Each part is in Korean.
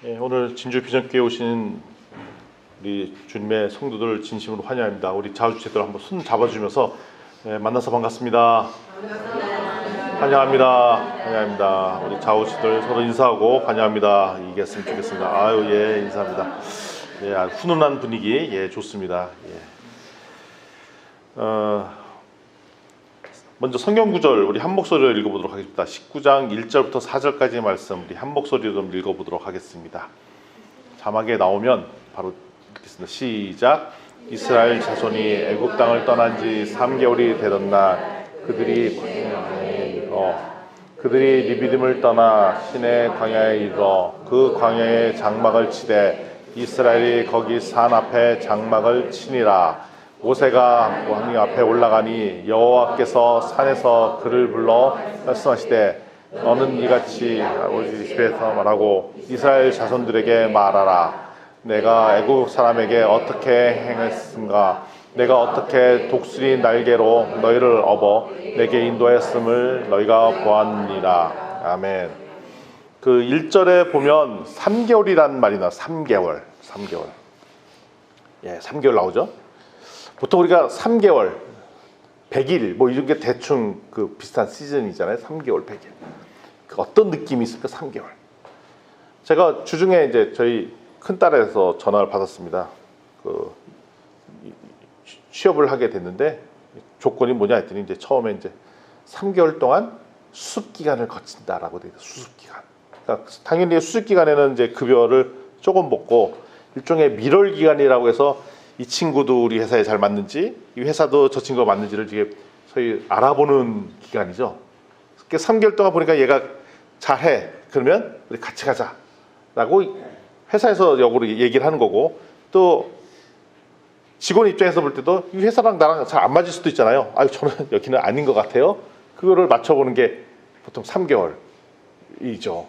오늘 진주 비전교회 오신 우리 주님의 성도들 진심으로 환영합니다. 우리 자주체들 한번 손 잡아주면서 만나서 반갑습니다. 환영합니다. 환영합니다. 우리 자우치들 서로 인사하고 환영합니다. 이겼으면 좋겠습니다. 아유, 예, 인사합니다. 예, 훈훈한 분위기, 예, 좋습니다. 예. 먼저 성경 구절 우리 한 목소리로 읽어보도록 하겠습니다. 19장 1절부터 4절까지의 말씀 우리 한 목소리로 좀 읽어보도록 하겠습니다. 자막에 나오면 바로 읽겠습니다. 시작. 이스라엘 자손이 애굽 땅을 떠난 지 3개월이 되던 날 그들이 리비딤을 떠나 시내 광야에 이르러 그 광야에 장막을 치되 이스라엘이 거기 산 앞에 장막을 치니라. 모세가 왕 앞에 올라가니 여호와께서 산에서 그를 불러 말씀하시되 너는 이같이 우리 집에서 말하고 이스라엘 자손들에게 말하라. 내가 애국 사람에게 어떻게 행했은가. 내가 어떻게 독수리 날개로 너희를 업어 내게 인도했음을 너희가 보았느니라. 아멘. 그 1절에 보면 3개월이란 말이 나와요. 3개월. 예, 3개월 나오죠. 보통 우리가 3개월, 100일 뭐 이런 게 대충 그 비슷한 시즌이잖아요. 3개월, 100일. 그 어떤 느낌이 있을까? 3개월. 제가 주중에 이제 저희 큰딸에서 전화를 받았습니다. 그 취업을 하게 됐는데 조건이 뭐냐 했더니 이제 처음에 이제 3개월 동안 수습 기간을 거친다라고 돼 있어요. 수습 기간. 그러니까 당연히 수습 기간에는 이제 급여를 조금 먹고 일종의 밀월 기간이라고 해서 이 친구도 우리 회사에 잘 맞는지 이 회사도 저 친구가 맞는지를 이게 소위 알아보는 기간이죠. 3개월 동안 보니까 얘가 잘해. 그러면 우리 같이 가자라고 회사에서 역으로 얘기를 하는 거고, 또 직원 입장에서 볼 때도 이 회사랑 나랑 잘 안 맞을 수도 있잖아요. 아유, 저는 여기는 아닌 것 같아요. 그거를 맞춰보는 게 보통 3개월이죠.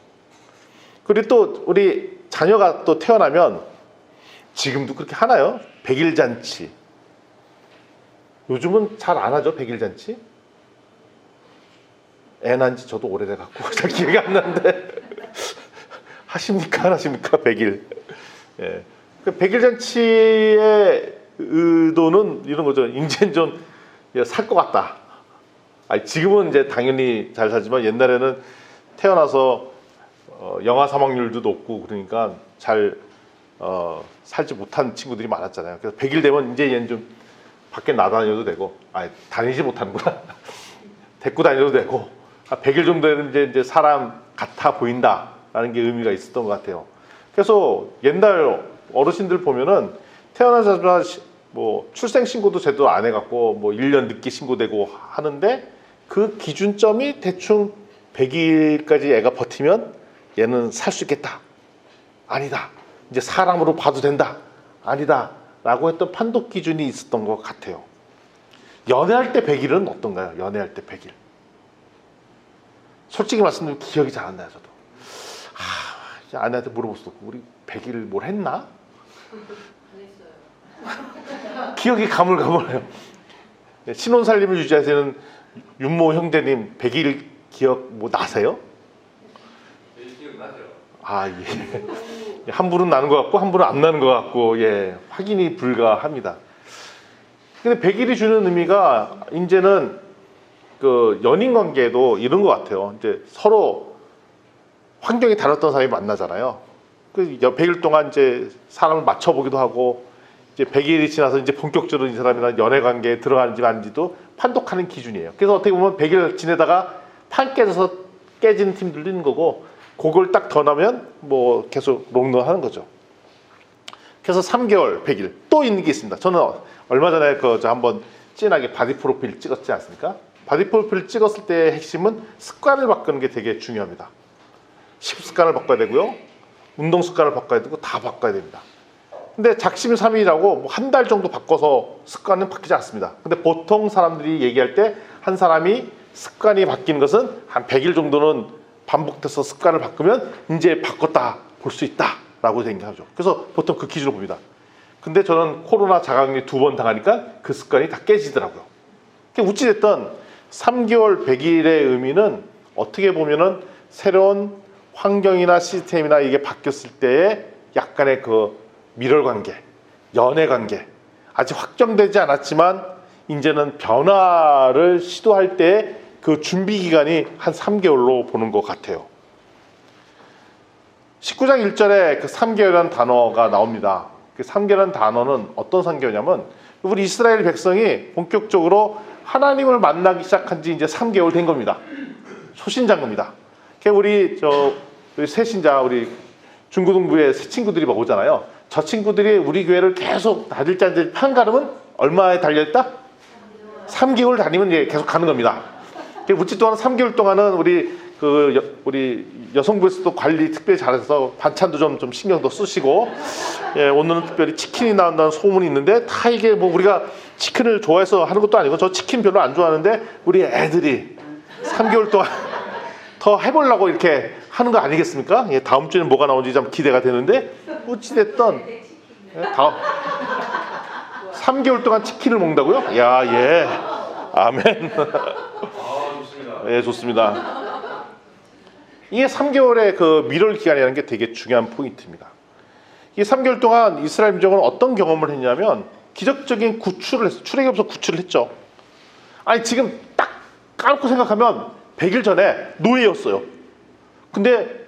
그리고 또 우리 자녀가 또 태어나면 지금도 그렇게 하나요? 100일 잔치. 요즘은 잘 안 하죠, 100일 잔치. 애 낳은 지 저도 오래돼 갖고 잘 기억이 안 나는데 하십니까? 안 하십니까? 100일. 예. 100일 잔치의 의도는 이런 거죠. 이제는 좀 살 것 같다. 아니, 지금은 이제 당연히 잘 살지만 옛날에는 태어나서 영아 사망률도 높고 그러니까 잘 살지 못한 친구들이 많았잖아요. 그래서 100일 되면 이제 얘는 좀 밖에 나다녀도 되고, 다니지 못하는구나. 데리고 다녀도 되고, 100일 정도 되면 이제 사람 같아 보인다라는 게 의미가 있었던 것 같아요. 그래서 옛날 어르신들 보면은 태어나자마자 뭐 출생 신고도 제대로 안 해갖고 뭐 1년 늦게 신고되고 하는데 그 기준점이 대충 100일까지 애가 버티면 얘는 살 수 있겠다. 아니다. 이제 사람으로 봐도 된다. 아니다. 라고 했던 판독 기준이 있었던 것 같아요. 연애할 때 100일은 어떤가요? 연애할 때 100일. 솔직히 말씀드리면 기억이 잘 안 나요, 저도. 아내한테 물어볼 수도 없고, 우리 100일 뭘 했나? 기억이 가물가물해요. 신혼살림을 유지하시는 윤모 형제님 100일 기억 뭐 나세요? 예. 한 분은 나는 것 같고 한 분은 안 나는 것 같고, 예, 확인이 불가합니다. 근데 100일이 주는 의미가 이제는 그 연인 관계도 이런 것 같아요. 이제 서로 환경이 달랐던 사람이 만나잖아요. 그 100일 동안 이제 사람을 맞춰보기도 하고, 이제 100일이 지나서 이제 본격적으로 이 사람이랑 연애 관계에 들어가는지 아닌지도 판독하는 기준이에요. 그래서 어떻게 보면 100일 지내다가 판 깨져서 깨지는 팀들도 있는 거고, 그걸 딱 더 나면 뭐 계속 롱런 하는 거죠. 그래서 3개월, 100일 또 있는 게 있습니다. 저는 얼마 전에 저 한번 진하게 바디 프로필 찍었지 않습니까? 바디 프로필 찍었을 때의 핵심은 습관을 바꾸는 게 되게 중요합니다. 식습관을 바꿔야 되고요, 운동 습관을 바꿔야 되고, 다 바꿔야 됩니다. 근데 작심삼일이라고 뭐 한 달 정도 바꿔서 습관은 바뀌지 않습니다. 근데 보통 사람들이 얘기할 때 한 사람이 습관이 바뀌는 것은 한 100일 정도는 반복돼서 습관을 바꾸면 이제 바꿨다 볼 수 있다 라고 생각하죠. 그래서 보통 그 기준으로 봅니다. 근데 저는 코로나 자가격리 2번 당하니까 그 습관이 다 깨지더라고요. 어찌됐든 3개월 100일의 의미는 어떻게 보면은 새로운 환경이나 시스템이나 이게 바뀌었을 때의 약간의 그 밀월 관계, 연애 관계, 아직 확정되지 않았지만 이제는 변화를 시도할 때 그 준비 기간이 한 3개월로 보는 것 같아요. 19장 1절에 그 3개월이라는 단어가 나옵니다. 그 3개월이라는 단어는 어떤 3개월이냐면 우리 이스라엘 백성이 본격적으로 하나님을 만나기 시작한 지 이제 3개월 된 겁니다. 초신자인 겁니다. 우리 새신자, 우리 중고등부의 새 친구들이 막 오잖아요. 저 친구들이 우리 교회를 계속 다닐지 판가름은 얼마에 달려있다? 3개월 다니면 이제 계속 가는 겁니다. 우찌 또한 3개월 동안은 우리 여성부에서도 관리 특별히 잘해서 반찬도 좀 신경도 쓰시고, 예, 오늘은 특별히 치킨이 나온다는 소문이 있는데 다 이게 뭐 우리가 치킨을 좋아해서 하는 것도 아니고 저 치킨 별로 안 좋아하는데 우리 애들이 3개월 동안 더 해보려고 이렇게 하는 거 아니겠습니까? 예, 다음 주에는 뭐가 나오는지 좀 기대가 되는데 어찌됐든 다음 3개월 동안 치킨을 먹는다고요? 야, 예, 아멘. 예, 좋습니다. 이게 3개월의 그 밀월 기간이라는 게 되게 중요한 포인트입니다. 이 3개월 동안 이스라엘 민족은 어떤 경험을 했냐면 기적적인 구출을 했어요. 출애굽에서 구출을 했죠. 아니 지금 딱 까놓고 생각하면 100일 전에 노예였어요. 근데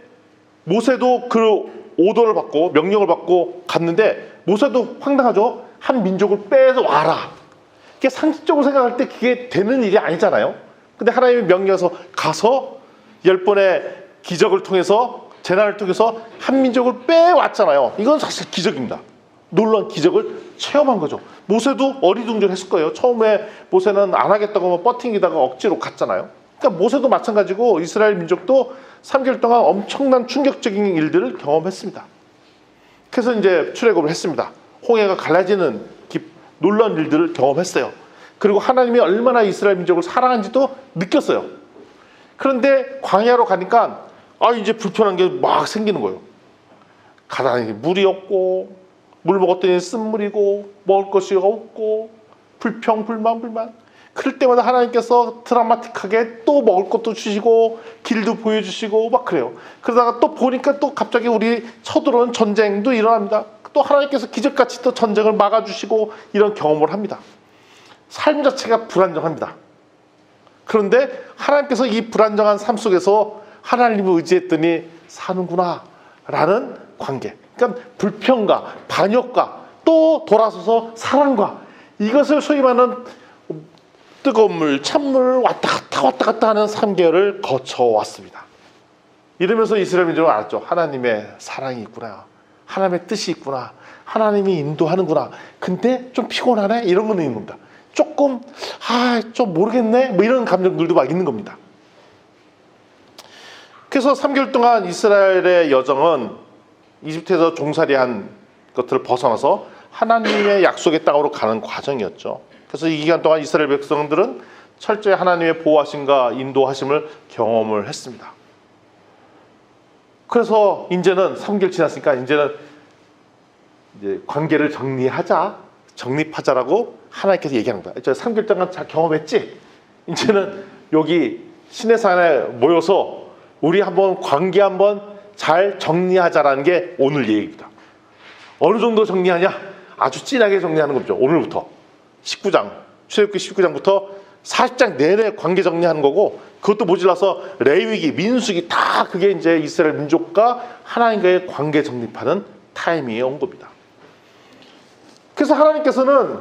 모세도 그 오더를 받고 명령을 받고 갔는데 모세도 황당하죠. 한 민족을 빼서 와라. 이게 상식적으로 생각할 때 그게 되는 일이 아니잖아요. 근데 하나님의 명령에서 가서 10번의 기적을 통해서 재난을 통해서 한 민족을 빼왔잖아요. 이건 사실 기적입니다. 놀라운 기적을 체험한 거죠. 모세도 어리둥절했을 거예요. 처음에 모세는 안 하겠다고 버팅기다가 억지로 갔잖아요. 그러니까 모세도 마찬가지고 이스라엘 민족도 3개월 동안 엄청난 충격적인 일들을 경험했습니다. 그래서 이제 출애굽을 했습니다. 홍해가 갈라지는 놀라운 일들을 경험했어요. 그리고 하나님이 얼마나 이스라엘 민족을 사랑한지도 느꼈어요. 그런데 광야로 가니까 이제 불편한 게 막 생기는 거예요. 가다니 물이 없고 물 먹었더니 쓴물이고 먹을 것이 없고 불평 불만 그럴 때마다 하나님께서 드라마틱하게 또 먹을 것도 주시고 길도 보여주시고 막 그래요. 그러다가 또 보니까 또 갑자기 우리 쳐들어온 전쟁도 일어납니다. 또 하나님께서 기적같이 또 전쟁을 막아주시고 이런 경험을 합니다. 삶 자체가 불안정합니다. 그런데 하나님께서 이 불안정한 삶 속에서 하나님을 의지했더니 사는구나 라는 관계, 그러니까 불평과 반역과 또 돌아서서 사랑과 이것을 소위 말하는 뜨거운 물, 찬물 왔다 갔다 하는 3개월을 거쳐왔습니다. 이러면서 이스라엘 민족은 알았죠. 하나님의 사랑이 있구나, 하나님의 뜻이 있구나, 하나님이 인도하는구나. 근데 좀 피곤하네? 이런 건 있는 겁니다. 조금 좀 모르겠네? 뭐 이런 감정들도 막 있는 겁니다. 그래서 3개월 동안 이스라엘의 여정은 이집트에서 종살이한 것들을 벗어나서 하나님의 약속의 땅으로 가는 과정이었죠. 그래서 이 기간 동안 이스라엘 백성들은 철저히 하나님의 보호하심과 인도하심을 경험을 했습니다. 그래서 이제는 3개월 지났으니까 이제 관계를 정립하자라고 하나님께서 얘기하는 거야. 3개월 동안 잘 경험했지? 이제는 여기 시내산에 모여서 우리 한번 관계 한번 잘 정리하자라는 게 오늘 얘기입니다. 어느 정도 정리하냐? 아주 진하게 정리하는 거죠. 오늘부터 19장, 출애굽기 19장부터 40장 내내 관계 정리하는 거고, 그것도 모자라서 레위기, 민수기 다 그게 이제 이스라엘 민족과 하나님과의 관계 정립하는 타임이 온 겁니다. 그래서 하나님께서는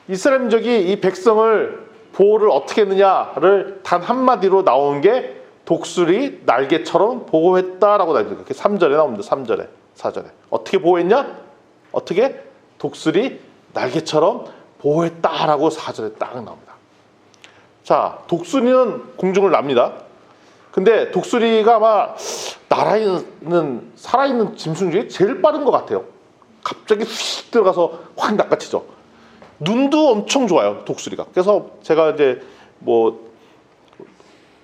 이스라엘 민족이 이 백성을 보호를 어떻게 했느냐를 단 한마디로 나온 게 독수리 날개처럼 보호했다라고 나옵니다. 3절에 나옵니다. 3절에, 4절에. 어떻게 보호했냐? 어떻게? 독수리 날개처럼 보호했다라고 4절에 딱 나옵니다. 자, 독수리는 공중을 납니다. 근데 독수리가 아마 날아있는, 살아있는 짐승 중에 제일 빠른 것 같아요. 갑자기 휙 들어가서 확 낚아채죠. 눈도 엄청 좋아요, 독수리가. 그래서 제가 이제 뭐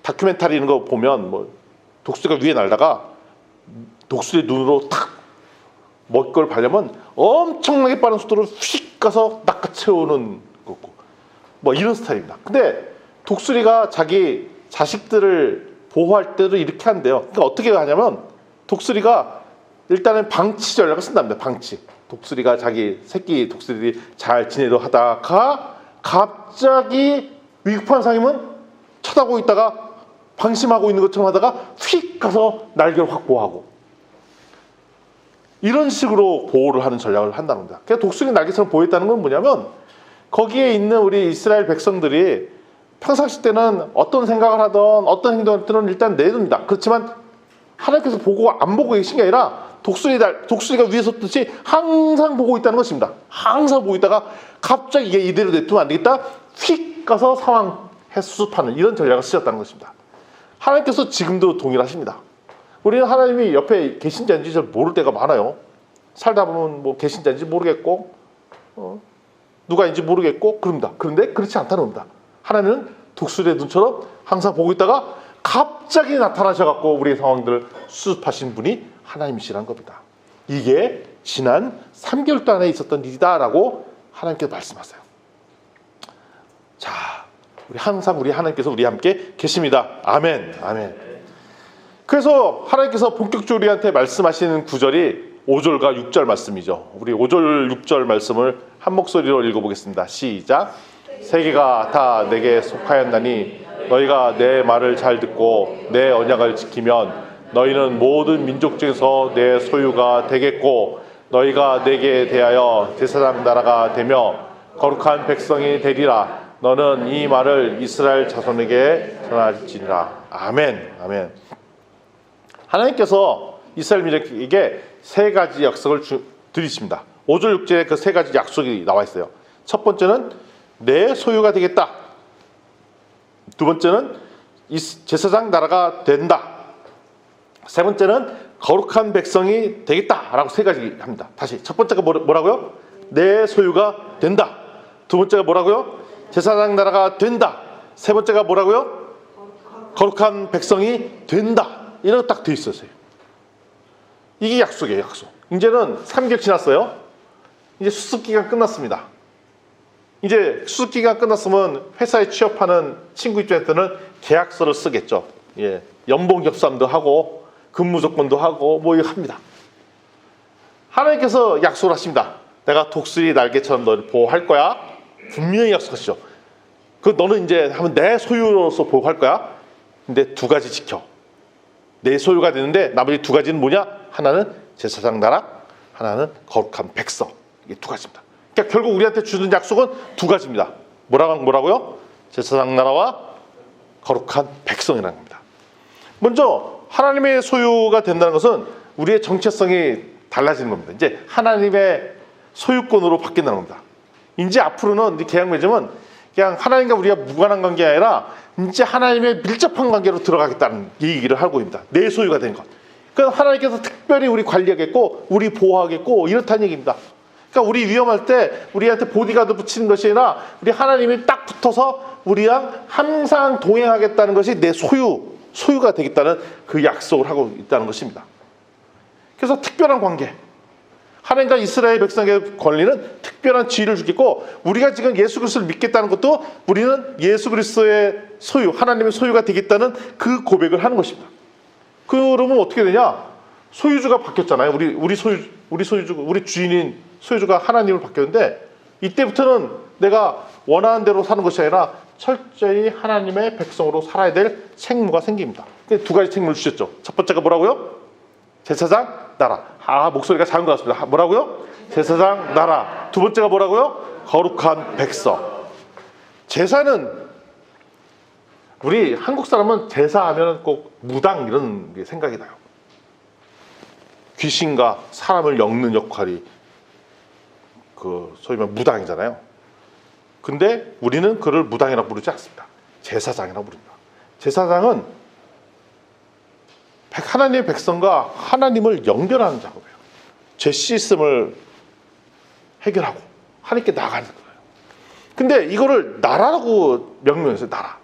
다큐멘터리 이런 거 보면 뭐 독수리가 위에 날다가 독수리 눈으로 탁 먹을 걸 보려면 엄청나게 빠른 속도로 휙 가서 낚아채우는 거고 뭐 이런 스타일입니다. 근데 독수리가 자기 자식들을 보호할 때도 이렇게 한대요. 그러니까 어떻게 하냐면 독수리가 일단은 방치 전략을 쓴답니다. 방치. 독수리가 자기 새끼 독수리들이 잘 지내려 하다가 갑자기 위급한 상황이면 쳐다보고 있다가 방심하고 있는 것처럼 하다가 휙 가서 날개를 확보하고 이런 식으로 보호를 하는 전략을 한다는 겁니다. 그러니까 독수리 날개처럼 보호했다는 건 뭐냐면 거기에 있는 우리 이스라엘 백성들이 평상시 때는 어떤 생각을 하든 어떤 행동을 하든 일단 내둡니다. 그렇지만 하나님께서 보고 안 보고 계신 게 아니라 독수리가 위에서 떴듯이 항상 보고 있다는 것입니다. 항상 보고 있다가 갑자기 이게 이대로 냅두면 안 되겠다. 휙 가서 상황 수습하는 이런 전략을 쓰셨다는 것입니다. 하나님께서 지금도 동일하십니다. 우리는 하나님이 옆에 계신지 아닌지 잘 모를 때가 많아요. 살다 보면 뭐 계신지 아닌지 모르겠고 누가 있는지 모르겠고 그럽니다. 그런데 그렇지 않다는 겁니다. 하나님은 독수리의 눈처럼 항상 보고 있다가 갑자기 나타나셔갖고 우리의 상황들을 수습하신 분이 하나님이시라는 겁니다. 이게 지난 3개월 동안에 있었던 일이다라고 하나님께서 말씀하세요. 자, 항상 우리 하나님께서 우리 함께 계십니다. 아멘. 아멘. 그래서 하나님께서 본격적으로 우리한테 말씀하시는 구절이 5절과 6절 말씀이죠. 우리 5절, 6절 말씀을 한 목소리로 읽어보겠습니다. 시작. 세계가 다 내게 속하였나니 너희가 내 말을 잘 듣고 내 언약을 지키면 너희는 모든 민족 중에서 내 소유가 되겠고 너희가 내게 대하여 제사장 나라가 되며 거룩한 백성이 되리라. 너는 이 말을 이스라엘 자손에게 전할지니라. 아멘. 아멘. 하나님께서 이스라엘 민족에게 세 가지 약속을 드리십니다. 5절 6절에 그 세 가지 약속이 나와 있어요. 첫 번째는 내 소유가 되겠다. 두 번째는 제사장 나라가 된다. 세 번째는 거룩한 백성이 되겠다라고 세 가지 합니다. 다시 첫 번째가 뭐라고요? 내 소유가 된다. 두 번째가 뭐라고요? 제사장 나라가 된다. 세 번째가 뭐라고요? 거룩한 백성이 된다. 이렇게 딱 돼 있었어요. 이게 약속이에요. 약속. 이제는 3개월 지났어요. 이제 수습기간 끝났습니다. 이제 수습기간 끝났으면 회사에 취업하는 친구 입장에서는 계약서를 쓰겠죠. 예, 연봉 협상도 하고 근무 조건도 하고 뭐 이거 합니다. 하나님께서 약속을 하십니다. 내가 독수리 날개처럼 너를 보호할 거야. 분명히 약속하시죠. 그 너는 이제 하면 내 소유로서 보호할 거야. 근데 두 가지 지켜. 내 소유가 되는데 나머지 두 가지는 뭐냐? 하나는 제사장 나라, 하나는 거룩한 백성. 이게 두 가지입니다. 그러니까 결국 우리한테 주는 약속은 두 가지입니다. 뭐라고요? 제사장 나라와 거룩한 백성이라는 겁니다. 먼저 하나님의 소유가 된다는 것은 우리의 정체성이 달라지는 겁니다. 이제 하나님의 소유권으로 바뀐다는 겁니다. 이제 앞으로는 이 계약 맺으면 그냥 하나님과 우리가 무관한 관계가 아니라 이제 하나님의 밀접한 관계로 들어가겠다는 얘기를 하고 있습니다. 내 소유가 된 것. 그러니까 하나님께서 특별히 우리 관리하겠고 우리 보호하겠고 이렇다는 얘기입니다. 그러니까 우리 위험할 때 우리한테 보디가드 붙이는 것이 아니라 우리 하나님이 딱 붙어서 우리랑 항상 동행하겠다는 것이 내 소유가 되겠다는 그 약속을 하고 있다는 것입니다. 그래서 특별한 관계. 하나님과 이스라엘 백성에게 걸리는 특별한 지위를 주겠고 우리가 지금 예수 그리스도를 믿겠다는 것도 우리는 예수 그리스도의 소유, 하나님의 소유가 되겠다는 그 고백을 하는 것입니다. 그러면 어떻게 되냐? 소유주가 바뀌었잖아요. 우리 주인인 소유주가 하나님을 바뀌었는데 이때부터는 내가 원하는 대로 사는 것이 아니라 철저히 하나님의 백성으로 살아야 될 책무가 생깁니다. 두 가지 책무를 주셨죠. 첫 번째가 뭐라고요? 제사장 나라. 목소리가 작은 것 같습니다. 뭐라고요? 제사장 나라. 두 번째가 뭐라고요? 거룩한 백성. 제사는 우리 한국 사람은 제사하면 꼭 무당 이런 게 생각이 나요. 귀신과 사람을 엮는 역할이 소위 말하면 무당이잖아요. 근데 우리는 그를 무당이라고 부르지 않습니다. 제사장이라고 부릅니다. 제사장은 하나님의 백성과 하나님을 연결하는 작업이에요. 죄 시스템을 해결하고 하나님께 나가는 거예요. 근데 이거를 나라라고 명명했어요. 나라.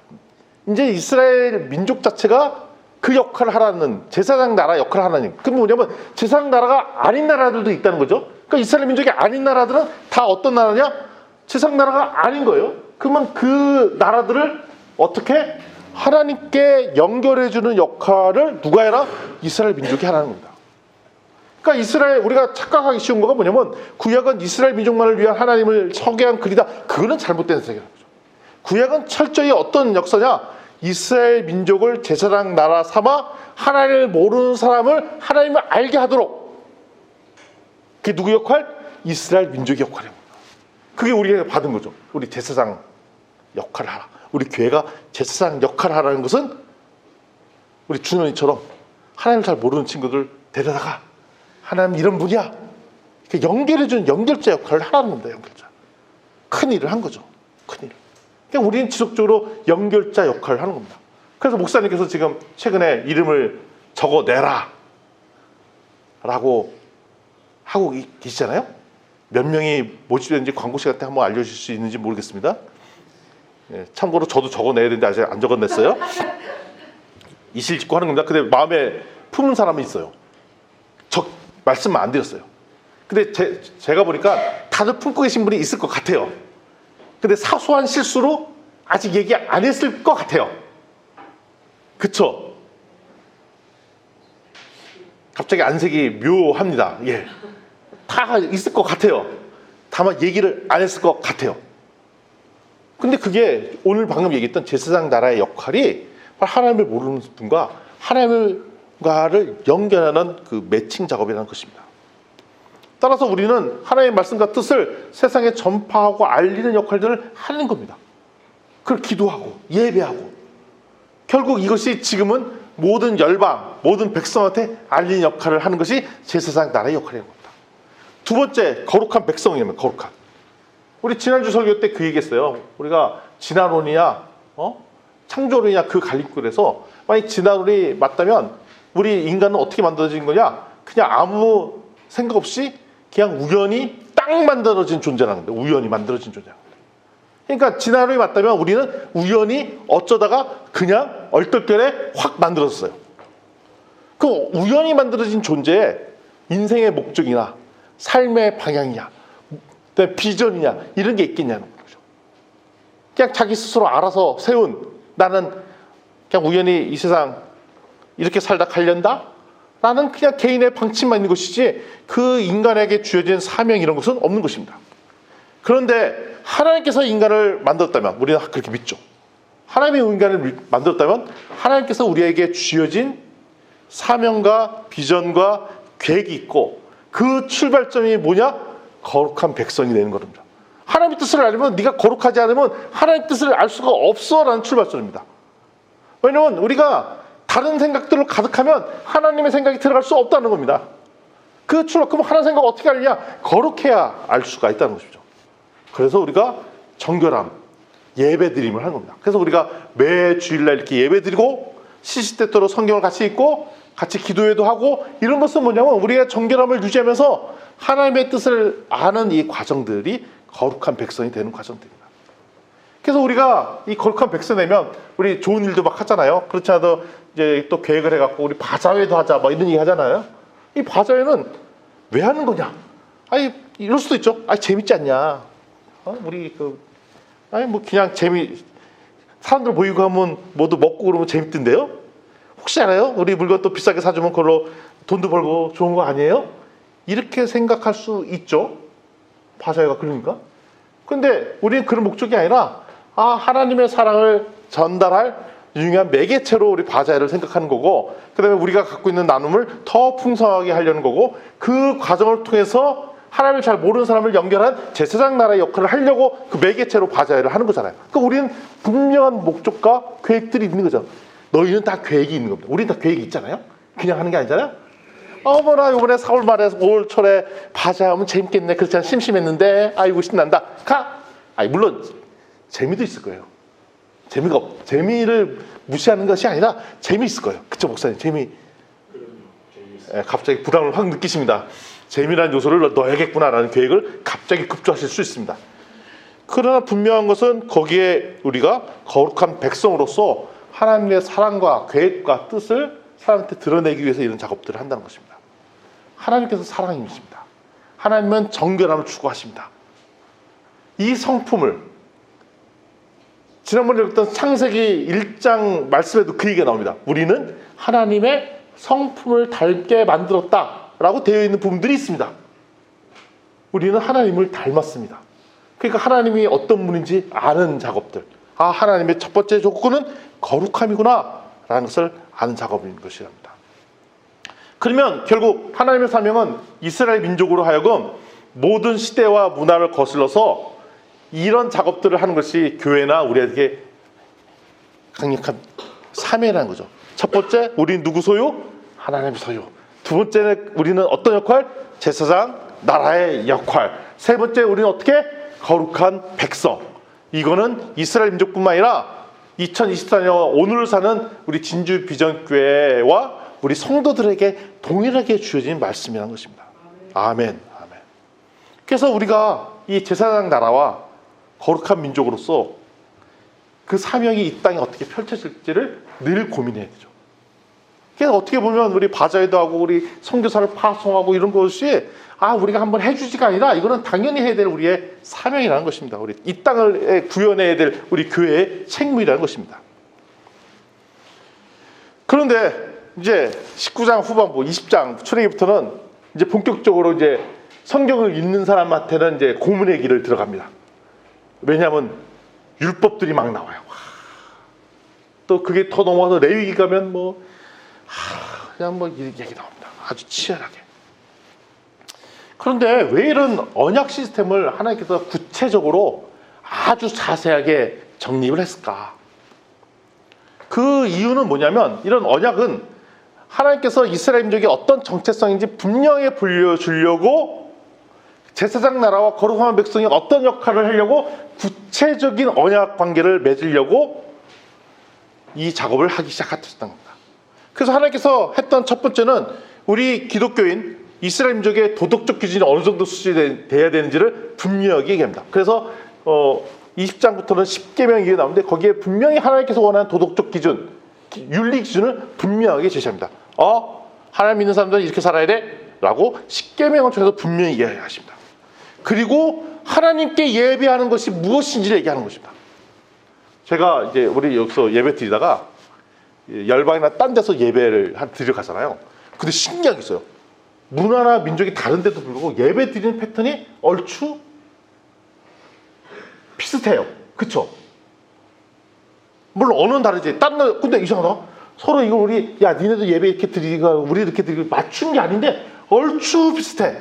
이제 이스라엘 민족 자체가 그 역할을 하라는 제사장 나라 역할을 하라는. 그럼 뭐냐면 제사장 나라가 아닌 나라들도 있다는 거죠. 그러니까 이스라엘 민족이 아닌 나라들은 다 어떤 나라냐? 제사장 나라가 아닌 거예요. 그러면 그 나라들을 어떻게 하나님께 연결해주는 역할을 누가 해라? 이스라엘 민족이 하라는 겁니다. 그러니까 이스라엘, 우리가 착각하기 쉬운 거가 뭐냐면 구약은 이스라엘 민족만을 위한 하나님을 소개한 글이다. 그거는 잘못된 세계라는 거죠. 구약은 철저히 어떤 역사냐? 이스라엘 민족을 제사장 나라 삼아 하나님을 모르는 사람을 하나님을 알게 하도록. 그게 누구 역할? 이스라엘 민족의 역할입니다. 그게 우리가 받은 거죠. 우리 제사장 역할을 하라. 우리 교회가 제사장 역할을 하라는 것은 우리 준원이처럼 하나님을 잘 모르는 친구들 데려다가 하나님 이런 분이야. 연결해주는 연결자 역할을 하라는 겁니다. 연결자. 큰 일을 한 거죠. 큰 일. 그러니까 우리는 지속적으로 연결자 역할을 하는 겁니다. 그래서 목사님께서 지금 최근에 이름을 적어내라 라고 하고 계시잖아요. 몇 명이 모집됐는지 광고 시간 때 한번 알려주실 수 있는지 모르겠습니다. 예, 참고로 저도 적어내야 되는데 아직 안 적어냈어요. 이실 짓고 하는 겁니다. 근데 마음에 품은 사람은 있어요. 말씀만 안 드렸어요. 근데 제가 보니까 다들 품고 계신 분이 있을 것 같아요. 근데 사소한 실수로 아직 얘기 안 했을 것 같아요. 그쵸? 갑자기 안색이 묘합니다. 예. 다 있을 것 같아요. 다만 얘기를 안 했을 것 같아요. 근데 그게 오늘 방금 얘기했던 제사장 나라의 역할이 하나님을 모르는 분과 하나님과를 연결하는 그 매칭 작업이라는 것입니다. 따라서 우리는 하나님의 말씀과 뜻을 세상에 전파하고 알리는 역할들을 하는 겁니다. 그걸 기도하고 예배하고 결국 이것이 지금은 모든 열방, 모든 백성한테 알리는 역할을 하는 것이 제사장 나라의 역할이라는 겁니다. 두 번째, 거룩한 백성이면 거룩한. 우리 지난주 설교 때 그 얘기했어요. 우리가 진화론이냐 창조론이냐 그 갈림길에서 만약 진화론이 맞다면 우리 인간은 어떻게 만들어진 거냐? 그냥 아무 생각 없이 그냥 우연히 딱 만들어진 존재라는 거예요. 우연히 만들어진 존재라는 거예요. 그러니까 진화론이 맞다면 우리는 우연히 어쩌다가 그냥 얼떨결에 확 만들어졌어요. 그 우연히 만들어진 존재에 인생의 목적이나 삶의 방향이냐 비전이냐 이런 게 있겠냐는 거죠. 그냥 자기 스스로 알아서 세운 나는 그냥 우연히 이 세상 이렇게 살다 가련다 라는 그냥 개인의 방침만 있는 것이지 그 인간에게 주어진 사명 이런 것은 없는 것입니다. 그런데 하나님께서 인간을 만들었다면 우리는 그렇게 믿죠. 하나님이 인간을 만들었다면 하나님께서 우리에게 주어진 사명과 비전과 계획이 있고 그 출발점이 뭐냐? 거룩한 백성이 되는 겁니다. 하나님의 뜻을 알면 네가 거룩하지 않으면 하나님의 뜻을 알 수가 없어라는 출발점입니다. 왜냐하면 우리가 다른 생각들로 가득하면 하나님의 생각이 들어갈 수 없다는 겁니다. 그럼 하나님 생각 어떻게 알냐? 거룩해야 알 수가 있다는 것이죠. 그래서 우리가 정결함, 예배드림을 하는 겁니다. 그래서 우리가 매 주일날 이렇게 예배드리고 시시때때로 성경을 같이 읽고 같이 기도회도 하고 이런 것은 뭐냐면 우리가 정결함을 유지하면서 하나님의 뜻을 아는 이 과정들이 거룩한 백성이 되는 과정들입니다. 그래서 우리가 이 거룩한 백성 되면 우리 좋은 일도 막 하잖아요. 그렇지 않아도 이제 또 계획을 해갖고 우리 바자회도 하자 막 이런 얘기 하잖아요. 이 바자회는 왜 하는 거냐? 아니 이럴 수도 있죠. 아니 재밌지 않냐? 우리 아니 뭐 그냥 사람들 모이고 하면 뭐도 먹고 그러면 재밌던데요? 혹시 알아요? 우리 물건 또 비싸게 사주면 그걸로 돈도 벌고 좋은 거 아니에요? 이렇게 생각할 수 있죠. 바자회가 그러니까. 근데 우리는 그런 목적이 아니라 하나님의 사랑을 전달할 유용한 매개체로 우리 바자회를 생각하는 거고 그 다음에 우리가 갖고 있는 나눔을 더 풍성하게 하려는 거고 그 과정을 통해서 하나님을 잘 모르는 사람을 연결한 제사장 나라의 역할을 하려고 그 매개체로 바자회를 하는 거잖아요. 그러니까 우리는 분명한 목적과 계획들이 있는 거죠. 너희는 다 계획이 있는 겁니다. 우리는 다 계획이 있잖아요. 그냥 하는 게 아니잖아요. 어머나 이번에 4월 말에 5월 초에 바자하면 재밌겠네. 그렇지 않아 심심했는데 아이고 신난다. 물론 재미도 있을 거예요. 재미를 무시하는 것이 아니라 재미있을 거예요. 그쵸 목사님? 갑자기 부담을 확 느끼십니다. 재미라는 요소를 넣어야겠구나라는 계획을 갑자기 급조하실 수 있습니다. 그러나 분명한 것은 거기에 우리가 거룩한 백성으로서 하나님의 사랑과 계획과 뜻을 사람한테 드러내기 위해서 이런 작업들을 한다는 것입니다. 하나님께서 사랑이십니다. 하나님은 정결함을 추구하십니다. 이 성품을 지난번에 읽었던 창세기 1장 말씀에도 그 얘기가 나옵니다. 우리는 하나님의 성품을 닮게 만들었다 라고 되어 있는 부분들이 있습니다. 우리는 하나님을 닮았습니다. 그러니까 하나님이 어떤 분인지 아는 작업들. 아, 하나님의 첫 번째 조건은 거룩함이구나 라는 것을 아는 작업인 것이랍니다. 그러면 결국 하나님의 사명은 이스라엘 민족으로 하여금 모든 시대와 문화를 거슬러서 이런 작업들을 하는 것이 교회나 우리에게 강력한 사명이라는 거죠. 첫 번째, 우리는 누구 소유? 하나님 소유. 두 번째는 우리는 어떤 역할? 제사장, 나라의 역할. 세 번째, 우리는 어떻게? 거룩한 백성. 이거는 이스라엘 민족뿐만 아니라 2024년 오늘을 사는 우리 진주 비전교회와 우리 성도들에게 동일하게 주어진 말씀이라는 것입니다. 아멘. 아멘. 그래서 우리가 이 제사장 나라와 거룩한 민족으로서 그 사명이 이 땅에 어떻게 펼쳐질지를 늘 고민해야 되죠. 그래서 어떻게 보면 우리 바자회도 하고 우리 선교사를 파송하고 이런 것이 우리가 한번 해주지가 아니라 이거는 당연히 해야 될 우리의 사명이라는 것입니다. 우리 이 땅을 구현해야 될 우리 교회의 책무이라는 것입니다. 그런데 이제 19장 후반부 20장 초대기부터는 이제 본격적으로 이제 성경을 읽는 사람한테는 이제 고문의 길을 들어갑니다. 왜냐하면 율법들이 막 나와요. 또 그게 더 넘어가서 레위기 가면 그냥 얘기 나옵니다. 아주 치열하게. 그런데 왜 이런 언약 시스템을 하나님께서 구체적으로 아주 자세하게 정립을 했을까? 그 이유는 뭐냐면 이런 언약은 하나님께서 이스라엘 민족이 어떤 정체성인지 분명히 보여주려고 제사장 나라와 거룩한 백성이 어떤 역할을 하려고 구체적인 언약 관계를 맺으려고 이 작업을 하기 시작했던 겁니다. 그래서 하나님께서 했던 첫 번째는 우리 기독교인 이스라엘 민족의 도덕적 기준이 어느 정도 수준이 돼야 되는지를 분명하게 얘기합니다. 그래서 20장부터는 10계명이 나오는데 거기에 분명히 하나님께서 원하는 도덕적 기준, 윤리 기준을 분명하게 제시합니다. 하나님 믿는 사람들은 이렇게 살아야 돼 라고 10계명을 통해서 분명히 이야기하십니다. 그리고 하나님께 예배하는 것이 무엇인지를 얘기하는 것입니다. 제가 이제 우리 여기서 예배 드리다가 열방이나 딴 데서 예배를 드리러 가잖아요. 근데 신기한 게 있어요. 문화나 민족이 다른데도 불구하고 예배 드리는 패턴이 얼추 비슷해요. 그쵸? 물론 언어는 다르지. 근데 이상하다. 서로 이거 니네도 예배 이렇게 드리고 우리 이렇게 드리고 맞춘 게 아닌데 얼추 비슷해.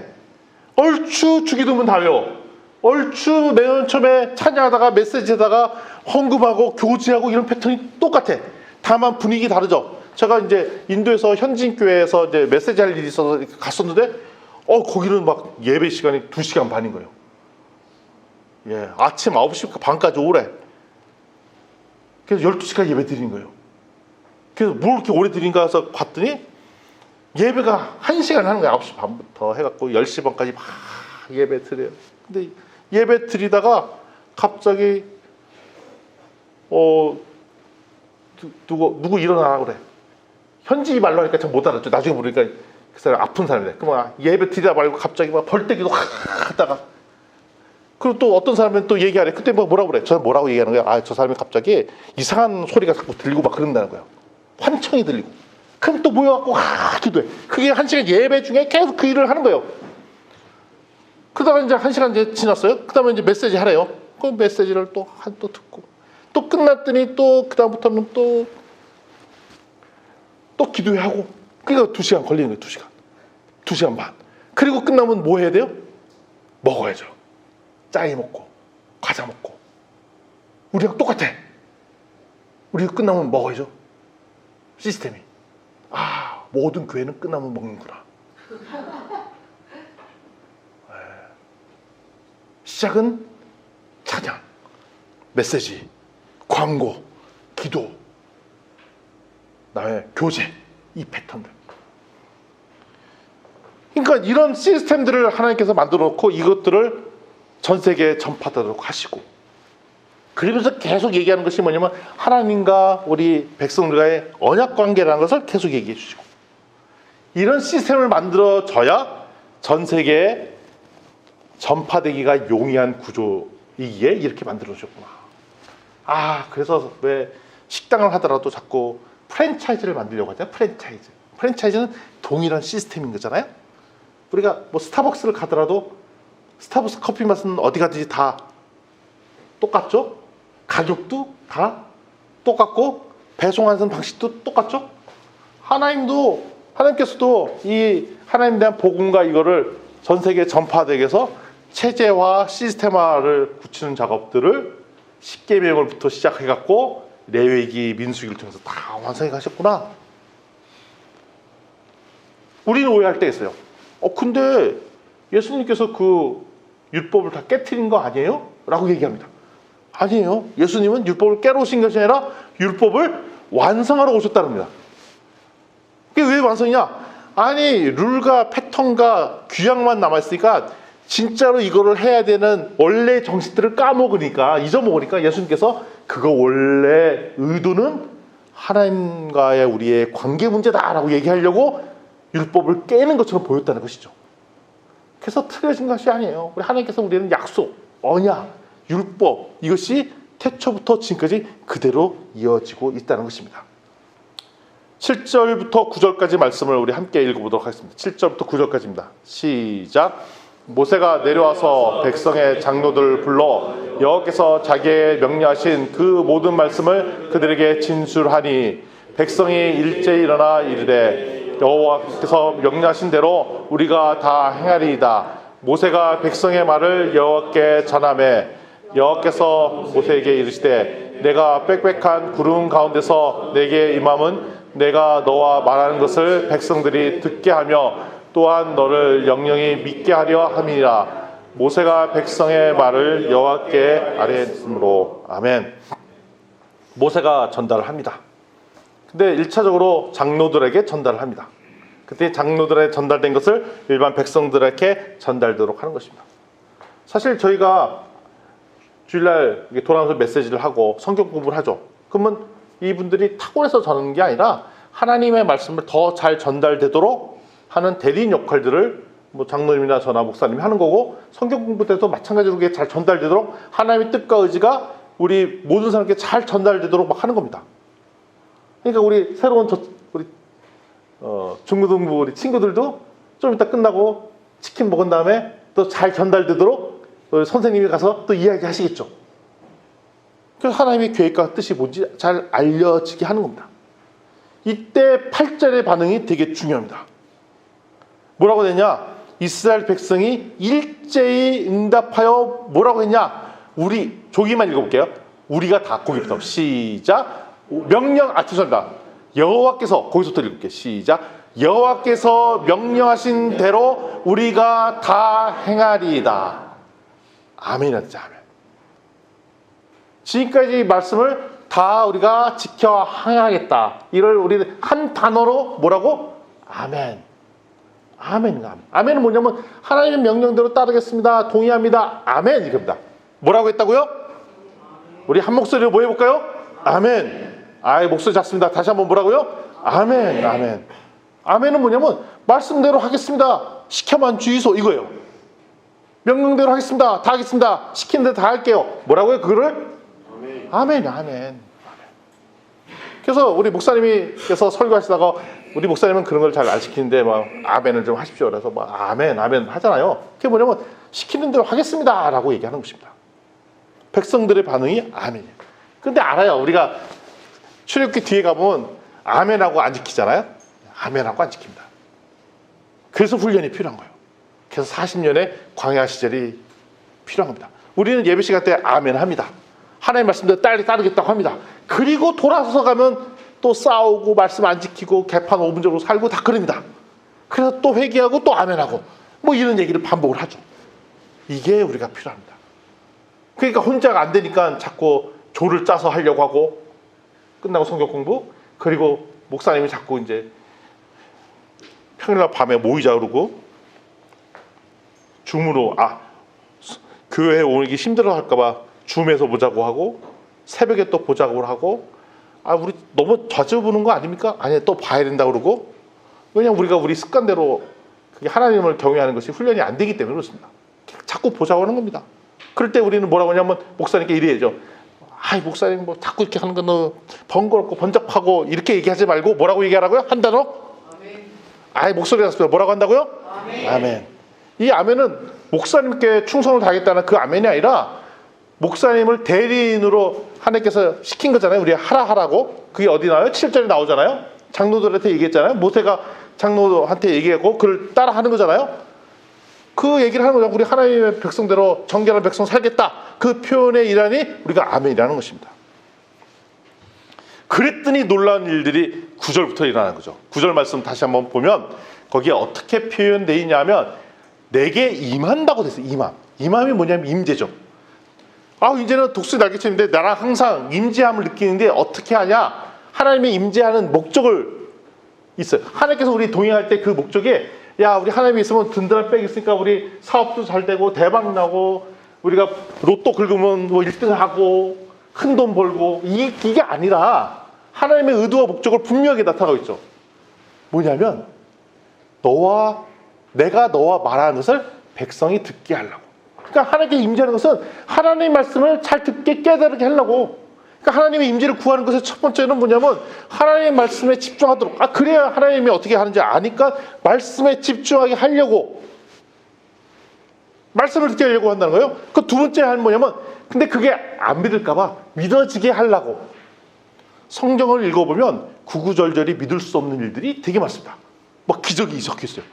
얼추 주기도문 달려. 얼추 맨 처음에 찬양하다가 메시지에다가 헌금하고 교제하고 이런 패턴이 똑같아. 다만 분위기 다르죠. 제가 이제 인도에서 현진교회에서 이제 메시지 할 일이 있어서 갔었는데 거기는 막 예배 시간이 2시간 반인 거예요. 예, 아침 9시 반까지 오래. 그래서 12시까지 예배 드리는 거예요. 그래서 뭘 이렇게 오래 드린가 해서 봤더니 예배가 1시간 하는 거예요. 9시 반부터 해갖고 10시 반까지 막 예배 드려요. 근데 예배 드리다가 갑자기 누구 일어나라 그래. 현지 말로 하니까 참 못 알았죠. 나중에 모르니까 그 사람 아픈 사람이래. 그럼 예배 드리다 말고 갑자기 막 벌떼기도 확 하다가 그리고 또 어떤 사람은 또 얘기하래. 그때 뭐라고 그래. 저 뭐라고 얘기하는 거야. 저 사람이 갑자기 이상한 소리가 자꾸 들리고 막 그런다는 거예요. 환청이 들리고. 그럼 또 모여갖고 기도해. 그게 1시간 예배 중에 계속 그 일을 하는 거예요. 그러다가 이제 1시간 이제 지났어요. 그 다음에 이제 메시지 하래요. 그 메시지를 또 듣고. 또 끝났더니 또 그다음부터는 또 기도하고. 그러니까 2시간 걸리는 거예요. 2시간. 2시간 반. 그리고 끝나면 뭐 해야 돼요? 먹어야죠. 짜이 먹고 과자 먹고. 우리랑 똑같아. 우리가 끝나면 먹어야죠. 시스템이. 모든 교회는 끝나면 먹는구나. 시작은 찬양, 메시지, 광고, 기도, 그다음에 교제, 이 패턴들. 그러니까 이런 시스템들을 하나님께서 만들어 놓고 이것들을 전 세계에 전파하도록 하시고, 그러면서 계속 얘기하는 것이 뭐냐면 하나님과 우리 백성들과의 언약 관계라는 것을 계속 얘기해 주시고, 이런 시스템을 만들어져야 전 세계에 전파되기가 용이한 구조이기에 이렇게 만들어 주셨구나. 그래서 왜 식당을 하더라도 자꾸 프랜차이즈를 만들려고 하잖아요. 프랜차이즈는 동일한 시스템인 거잖아요. 우리가 뭐 스타벅스를 가더라도 스타벅스 커피 맛은 어디 가든지 다 똑같죠? 가격도 다 똑같고 배송하는 방식도 똑같죠? 하나님께서도 이 하나님에 대한 복음과 이거를 전 세계에 전파되게 해서 체제화, 시스템화를 굳히는 작업들을 십계명을부터 시작해갖고 레위기, 민수기를 통해서 다 완성해 가셨구나. 우리는 오해할 때 있어요. 근데 예수님께서 그 율법을 다 깨트린 거 아니에요? 라고 얘기합니다. 아니에요. 예수님은 율법을 깨러 오신 것이 아니라 율법을 완성하러 오셨다는 겁니다. 그게 왜 완성이냐? 아니, 룰과 패턴과 규약만 남아있으니까 진짜로 이거를 해야 되는 원래 정식들을 까먹으니까, 잊어먹으니까 예수님께서 그거 원래 의도는 하나님과의 우리의 관계 문제다라고 얘기하려고 율법을 깨는 것처럼 보였다는 것이죠. 그래서 틀려진 것이 아니에요. 우리 하나님께서 우리는 약속, 언약, 율법, 이것이 태초부터 지금까지 그대로 이어지고 있다는 것입니다. 7절부터 9절까지 말씀을 우리 함께 읽어보도록 하겠습니다. 7절부터 9절까지입니다. 시작. 모세가 내려와서 백성의 장로들을 불러 여호와께서 자기의 명령하신 그 모든 말씀을 그들에게 진술하니 백성이 일제히 일어나 이르되 여호와께서 명령하신 대로 우리가 다 행하리이다. 모세가 백성의 말을 여호와께 전하매 여호와께서 모세에게 이르시되 내가 빽빽한 구름 가운데서 내게 임함은 내가 너와 말하는 것을 백성들이 듣게 하며 또한 너를 영영히 믿게 하려 함이니라. 모세가 백성의 말을 여호와께 아뢰었으므로. 아멘. 모세가 전달을 합니다. 근데 1차적으로 장로들에게 전달을 합니다. 그때 장로들에 전달된 것을 일반 백성들에게 전달되도록 하는 것입니다. 사실 저희가 주일날 돌아오면서 메시지를 하고 성경 공부를 하죠. 그러면 이분들이 탁월해서 전하는 게 아니라 하나님의 말씀을 더 잘 전달되도록 하는 대리인 역할들을 뭐 장로님이나 저나 목사님이 하는 거고, 성경 공부 때도 마찬가지로 그게 잘 전달되도록 하나님의 뜻과 의지가 우리 모든 사람에게 잘 전달되도록 막 하는 겁니다. 그러니까 우리 새로운 우리 중고등부 우리 친구들도 좀 이따 끝나고 치킨 먹은 다음에 또 잘 전달되도록 선생님이 가서 또 이야기 하시겠죠. 그래서 하나님의 계획과 뜻이 뭔지 잘 알려지게 하는 겁니다. 이때 8절의 반응이 되게 중요합니다. 뭐라고 했냐? 이스라엘 백성이 일제히 응답하여 뭐라고 했냐? 우리 조기만 읽어볼게요. 우리가 다 거기부터 시작. 명령 죄송합니다. 여호와께서 거기서부터 읽을게요. 시작. 여호와께서 명령하신 대로 우리가 다 행하리이다. 아멘이었죠. 아멘. 지금까지 말씀을 다 우리가 지켜 행하겠다. 이걸 우리는 한 단어로 뭐라고? 아멘. 아멘. 아멘은 뭐냐면 하나님의 명령대로 따르겠습니다. 동의합니다. 아멘. 이겁니다. 뭐라고 했다고요? 우리 한 목소리로 뭐 해볼까요? 아멘. 목소리 작습니다. 다시 한번 뭐라고요? 아멘. 아멘. 아멘은 뭐냐면 말씀대로 하겠습니다. 시켜만 주의소 이거예요. 명령대로 하겠습니다. 다 하겠습니다. 시킨 대로 다 할게요. 뭐라고요? 그거를? 아멘. 아멘. 그래서 우리 목사님께서 설교하시다가 우리 목사님은 그런 걸 잘 안 시키는데 막 아멘을 좀 하십시오. 그래서 막 아멘 하잖아요. 그게 뭐냐면 시키는 대로 하겠습니다 라고 얘기하는 것입니다. 백성들의 반응이 아멘이에요. 근데 알아요. 우리가 출애굽기 뒤에 가보면 아멘하고 안 지키잖아요. 아멘하고 안 지킵니다. 그래서 훈련이 필요한 거예요. 그래서 40년의 광야 시절이 필요한 겁니다. 우리는 예배 시간 때 아멘 합니다. 하나님 말씀대로 따르겠다고 합니다. 그리고 돌아서서 가면 또 싸우고 말씀 안 지키고 개판 5분적으로 살고 다 그럽니다. 그래서 또 회개하고 또 아멘하고 뭐 이런 얘기를 반복을 하죠. 이게 우리가 필요합니다. 그러니까 혼자가 안 되니까 자꾸 조를 짜서 하려고 하고 끝나고 성경 공부, 그리고 목사님이 자꾸 이제 평일날 밤에 모이자 그러고 줌으로 교회에 오기 힘들어 할까봐 줌에서 보자고 하고 새벽에 또 보자고 하고 우리 너무 자주 보는 거 아닙니까? 아니 또 봐야 된다 그러고. 왜냐면 우리가 우리 습관대로 그게 하나님을 경외하는 것이 훈련이 안 되기 때문에 그렇습니다. 자꾸 보자고 하는 겁니다. 그럴 때 우리는 뭐라고 하냐면 목사님께 이래야죠. 목사님 뭐 자꾸 이렇게 하는 거 너 번거롭고 번잡하고 이렇게 얘기하지 말고 뭐라고 얘기하라고요? 한 단어? 아예 목소리가 났습니다. 뭐라고 한다고요? 아멘. 아멘. 이 아멘은 목사님께 충성을 다하겠다는 그 아멘이 아니라 목사님을 대리인으로 하나님께서 시킨 거잖아요. 우리 하라고. 그게 어디 나와요? 7절에 나오잖아요. 장로들한테 얘기했잖아요. 모세가 장로한테 얘기했고 그걸 따라 하는 거잖아요. 그 얘기를 하는 거죠. 우리 하나님의 백성대로 정결한 백성 살겠다. 그 표현의 일환이 우리가 아멘이라는 것입니다. 그랬더니 놀라운 일들이 9절부터 일어나는 거죠. 9절 말씀 다시 한번 보면 거기에 어떻게 표현되어 있냐면 내게 임한다고 됐어요. 임함이 뭐냐면 임재죠. 이제는 독수리 날개치는데 나랑 항상 임재함을 느끼는데 어떻게 하냐? 하나님의 임재하는 목적을 있어요. 하나님께서 우리 동행할 때 그 목적에 우리 하나님이 있으면 든든한 백이 있으니까 우리 사업도 잘 되고 대박 나고 우리가 로또 긁으면 뭐 1등 하고 큰 돈 벌고 이게 아니라 하나님의 의도와 목적을 분명하게 나타나고 있죠. 뭐냐면 내가 너와 말하는 것을 백성이 듣게 하려고. 그러니까 하나님께 임재하는 것은 하나님의 말씀을 잘 듣게 깨달게 하려고. 그러니까 하나님의 임재를 구하는 것의 첫 번째는 뭐냐면 하나님의 말씀에 집중하도록. 그래야 하나님이 어떻게 하는지 아니까 말씀에 집중하게 하려고. 말씀을 듣게 하려고 한다는 거예요. 그 두 번째 하는 뭐냐면 근데 그게 안 믿을까 봐 믿어지게 하려고. 성경을 읽어보면 구구절절히 믿을 수 없는 일들이 되게 많습니다. 막 기적이 적혀있어요.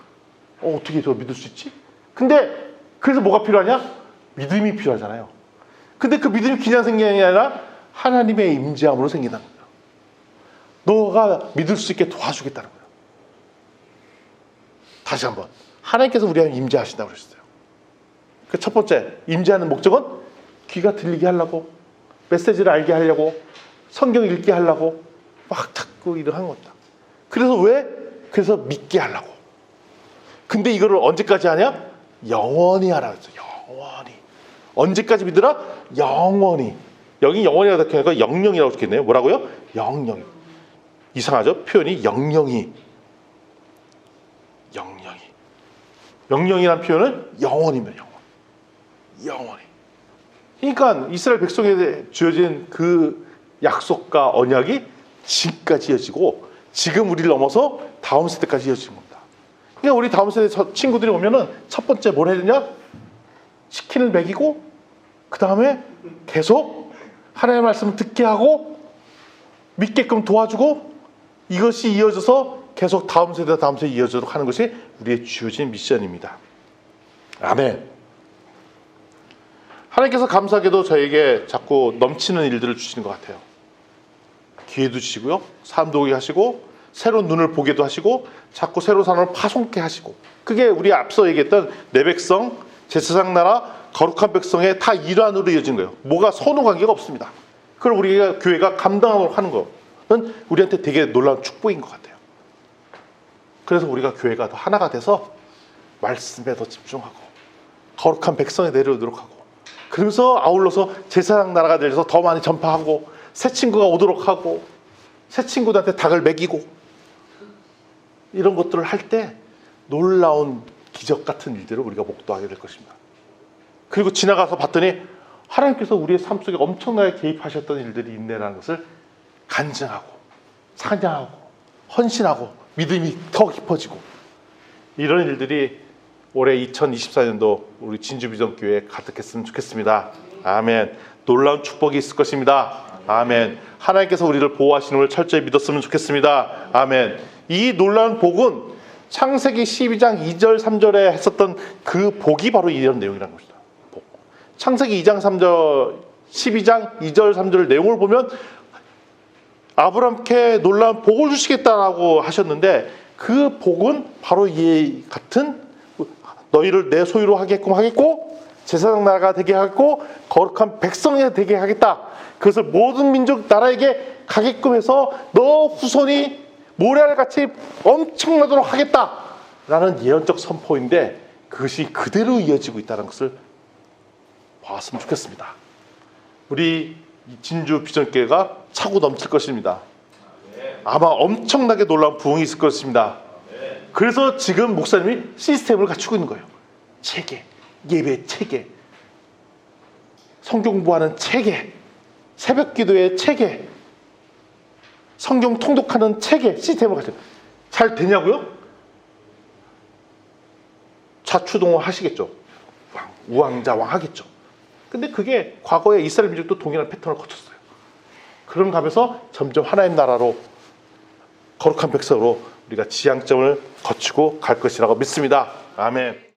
어떻게 저 믿을 수 있지? 근데 그래서 뭐가 필요하냐? 믿음이 필요하잖아요. 근데 그 믿음이 그냥 생기는 게 아니라 하나님의 임재함으로 생긴다는 거예요. 너가 믿을 수 있게 도와주겠다는 거예요. 다시 한번 하나님께서 우리한테 임재하신다고 그러셨어요. 그 첫 번째 임재하는 목적은 귀가 들리게 하려고, 메시지를 알게 하려고, 성경 읽게 하려고 막 자꾸 일을 하는 겁니다. 그래서 왜? 그래서 믿게 하려고. 근데 이거를 언제까지 하냐? 영원히 하라고 했어요. 영원히. 언제까지 믿으라? 영원히. 여기 영원이라고 적혀있으니까 영영이라고 적혀있네요. 뭐라고요? 영영이. 이상하죠? 표현이 영영이. 영영이라는 표현은 영원입니다. 영원히. 그러니까 이스라엘 백성에 주어진 그 약속과 언약이 지금까지 이어지고 지금 우리를 넘어서 다음 세대까지 이어지는 겁니다. 그러니까 우리 다음 세대 친구들이 오면은 첫 번째 뭘 해야 되냐? 치킨을 먹이고 그 다음에 계속 하나님의 말씀을 듣게 하고 믿게끔 도와주고 이것이 이어져서 계속 다음 세대 이어지도록 하는 것이 우리의 주어진 미션입니다. 아멘. 하나님께서 감사하게도 저에게 자꾸 넘치는 일들을 주시는 것 같아요. 기회도 주시고요. 삶도 오게 하시고 새로운 눈을 보게도 하시고 자꾸 새로운 사람을 파송케 하시고 그게 우리 앞서 얘기했던 내 백성, 제 세상 나라, 거룩한 백성의 다 일환으로 이어진 거예요. 뭐가 선후 관계가 없습니다. 그걸 우리가 교회가 감당하도록 하는 거는 우리한테 되게 놀라운 축복인 것 같아요. 그래서 우리가 교회가 더 하나가 돼서 말씀에 더 집중하고 거룩한 백성에 내려오도록 하고 그래서 아울러서 제사장 나라가 되어서 더 많이 전파하고 새 친구가 오도록 하고 새 친구들한테 닭을 먹이고 이런 것들을 할 때 놀라운 기적 같은 일들을 우리가 목도하게 될 것입니다. 그리고 지나가서 봤더니 하나님께서 우리의 삶 속에 엄청나게 개입하셨던 일들이 있네라는 것을 간증하고 찬양하고 헌신하고 믿음이 더 깊어지고 이런 일들이 올해 2024년도 우리 진주비전교회에 가득했으면 좋겠습니다. 아멘. 놀라운 축복이 있을 것입니다. 아멘. 하나님께서 우리를 보호하시는 걸 철저히 믿었으면 좋겠습니다. 아멘. 이 놀라운 복은 창세기 12장 2절 3절에 했었던 그 복이 바로 이런 내용이라는 것입니다. 복. 창세기 2장 3절 12장 2절 3절 내용을 보면 아브라함께 놀라운 복을 주시겠다라고 하셨는데 그 복은 바로 이 같은 너희를 내 소유로 하겠고 제사장 나라가 되게 하겠고 거룩한 백성이 되게 하겠다. 그것을 모든 민족 나라에게 가게끔 해서 너 후손이 모래알같이 엄청나도록 하겠다라는 예언적 선포인데 그것이 그대로 이어지고 있다는 것을 봤으면 좋겠습니다. 우리 진주 비전교회가 차고 넘칠 것입니다. 아마 엄청나게 놀라운 부흥이 있을 것입니다. 그래서 지금 목사님이 시스템을 갖추고 있는 거예요. 체계, 예배 체계, 성경 공부하는 체계, 새벽 기도의 체계, 성경 통독하는 체계, 시스템을 갖춰요. 잘 되냐고요? 사추동을 하시겠죠. 우왕좌왕 하겠죠. 근데 그게 과거에 이스라엘 민족도 동일한 패턴을 거쳤어요. 그런 가면서 점점 하나님 나라로 거룩한 백성으로 우리가 지향점을 거치고 갈 것이라고 믿습니다. 아멘.